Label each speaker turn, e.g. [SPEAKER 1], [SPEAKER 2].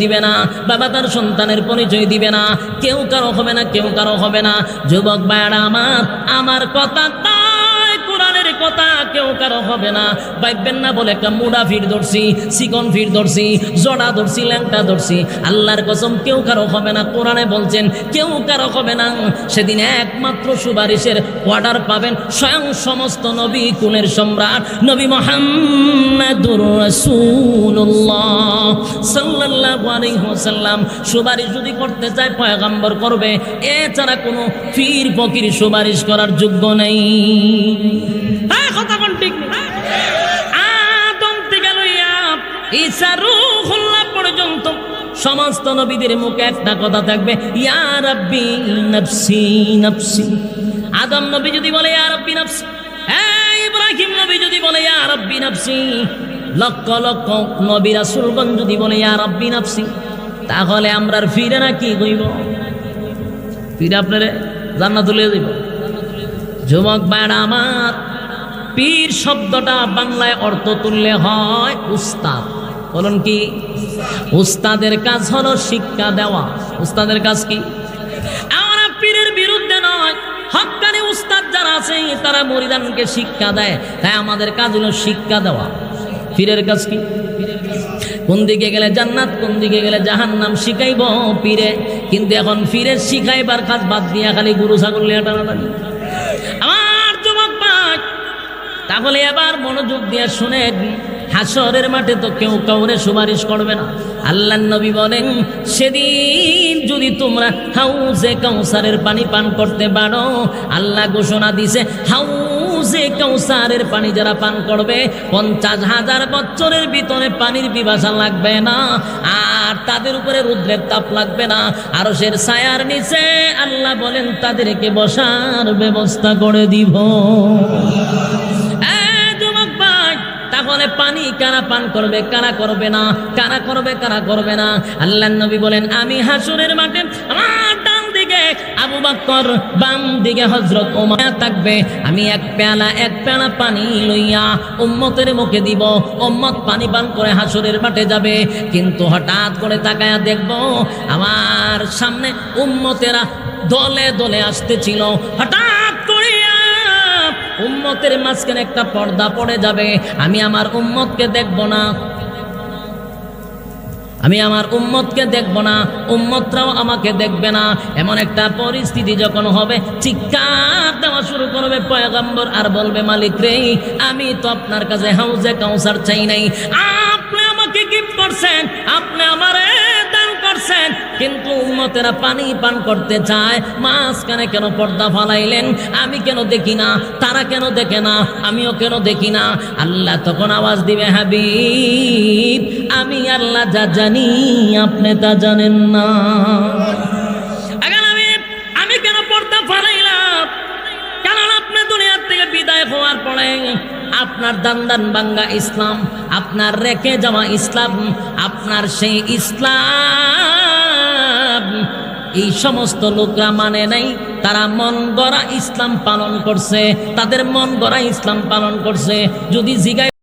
[SPEAKER 1] দিবে না, বাবা তার সন্তানের পরিচয় দিবে না, কেউ কারো হবে না, কেউ কারো হবে না। যুবক ভাইরা আমার কথা তাই কোরআনের কথা, কেউ কারো হবে না। ভাববেন না বলে একটা মুড়া ফির ধরছি, চিকন ফির ধরছি, জড়া ধরছি, ল্যাংটা ধরছি। আল্লাহর কসম কেউ কারো হবে না। কোরআনে বলছেন কেউ কারো হবে না। সেদিন একমাত্র সুপারিশের অর্ডার পাবেন স্বয়ং সমস্ত নবী কুলের সম্রাট নবী মুহাম্মদুর রাসূলুল্লাহ সাল্লাল্লাহু আলাইহি ওয়াসাল্লাম। সুপারিশ যদি করতে চায় পয়গম্বর করবে, এছাড়া কোনো পীর ফকির সুপারিশ করার যোগ্য নেই। কথা কোন ঠিক না? আদম থেকে লইয়া ঈসা রূহুল্লাহ পর্যন্ত সমস্ত নবীদের মুখে একটা কথা থাকবে, ইয়া রাব্বি নাফসি নাফসি। আদম নবী যদি বলে ইয়া রাব্বি নাফসি, ইব্রাহিম নবী যদি বলে ইয়া রাব্বি নাফসি, লক্ষ লক্ষ নবী রাসূলগণ যদি বলে ইয়া রাব্বি নাফসি, তাহলে আমরার ফিরে না কি কইব? ফিরে আপনারে জান্নাতে লইয়া যাইব। যুবক ভাইরা আমার, পীর শব্দটা বাংলায় অর্থ তুললে হয় উস্তাদ। বলুন কি? উস্তাদের কাজ হলো শিক্ষা দেওয়া। উস্তাদের কাজ কি? আমরা পীরের বিরুদ্ধে নয়, হক্কানি উস্তাদ যারা আছে তারা মুরিদানকে শিক্ষা দেয়, তাই আমাদের কাজ হলো শিক্ষা দেওয়া। পীরের কাজ কি? কোন দিকে গেলে জান্নাত, কোন দিকে গেলে জাহান্নাম শিখাইব পীরে। কিন্তু এখন পীরের শিখাইবার কাজ বাদ দিয়া খালি গরু ছাগল নিয়ে টানাটানি। আমার যুবক ভাই, তাহলে এবার মনোযোগ দিয়ে শুনেন, হাসরের মাঠে তো কেউ কাউরে সুপারিশ করবে না। আল্লাহর নবী বলেন, সেদিন যদি তোমরা হাউজে কাউসারের পানি পান করতে পারো, আল্লাহ ঘোষণা দিছে হাউজে কাউসারের পানি যারা পান করবে 50,000 বছরের ভিতরে পানির পিপাসা লাগবে না, আর তাদের উপরে রৌদ্রের তাপ লাগবে না। আরশের ছায়ার নিচে আল্লাহ বলেন তাদেরকে বসার ব্যবস্থা করে দিব। তাহলে পানি কারা পান করবে, কারা করবে না, কারা করবে, কারা করবে না? আল্লাহর নবী বলেন, আমি হাসরের মাঠে আমার ডান দিকে আবু বকর, বাম দিকে হযরত ওমর থাকবে। আমি এক পেয়ালা পানি লইয়া উম্মতের মুখে দিব। উম্মত পানি পান করে হাসরের মাঠে যাবে, কিন্তু হঠাৎ করে তাকায়া দেখব আমার সামনে উম্মতেরা দলে দলে আসতেছিল। হঠাৎ করে উম্মতের মাঝখানে একটা পর্দা পড়ে যাবে। আমি আমার উম্মতকে দেখব না, আমি আমার উম্মতকে দেখব না, উম্মতরাও আমাকে দেখবে না। এমন একটা পরিস্থিতি যখন হবে, চিৎকার দেওয়া শুরু করবে পয়গম্বর, আর বলবে, মালিক রে, আমি তো আপনার কাছে হাউজে কাউসার চাই নাই, আপনি আমাকে গিফট করছেন, আপনি আমারে দান করছেন, কিন্তু উম্মতেরা পানি পান করতে চায়, মাঝখানে কেন পর্দা ফালাইলেন? আমি কেন দেখি না, তারা কেন দেখে না, আমিও কেন দেখি না? আল্লাহ তখন আওয়াজ দিবে, হাবিব, আমি আল্লাহ যা জানি আপনি তা জানেন না। আমি কেন পর্দা ফালাইলাম? কারণ আপনি দুনিয়ার থেকে বিদায় হওয়ার পরে আপনার দান বাঙ্গা ইসলাম, আপনার রেখে যাওয়া ইসলাম, আপনার সেই ইসলাম এই সমস্ত লোকরা মানে নাই। তারা মন গড়া ইসলাম পালন করছে, তাদের মন গড়া ইসলাম পালন করছে। যদি জিজ্ঞাসা